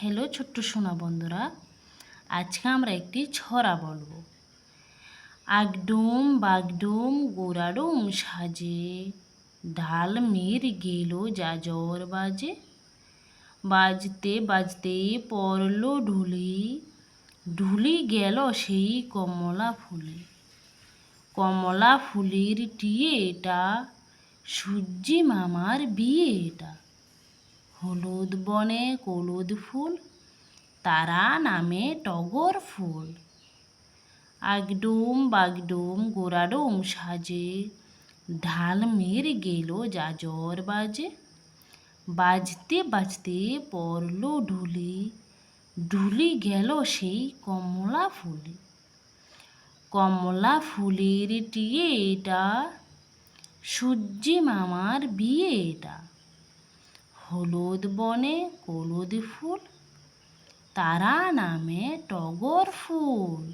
Hello ছোট্ট সোনা বন্ধুরা, আজকে আমরা একটি ছড়া বলবো। আগডুম বাগডুম গোড়াডুম সাজে, ঢাল মের গেল যাজর বাজে। বাজতে বাজতে পড়ল ঢুলি, ঢুলি গেল সেই কমলা ফুলে। কমলা ফুলের টিয়ে এটা, সূর্যি মামার বিয়ে এটা। হলুদ বনে হলুদ ফুল, তারা নামে টগর ফুল। আগডুম বাগডুম গোড়াডুম সাজে, ঢাল মের গেল যাজর বাজে। বাজতে বাজতে পড়ল ঢুলি, ঢুলি গেল সেই কমলা ফুলে। কমলা ফুলের টিয়ে এটা, সূর্যি মামার বিয়ে এটা। হলুদ বনে হলুদ ফুল, তারা নামে টগর ফুল।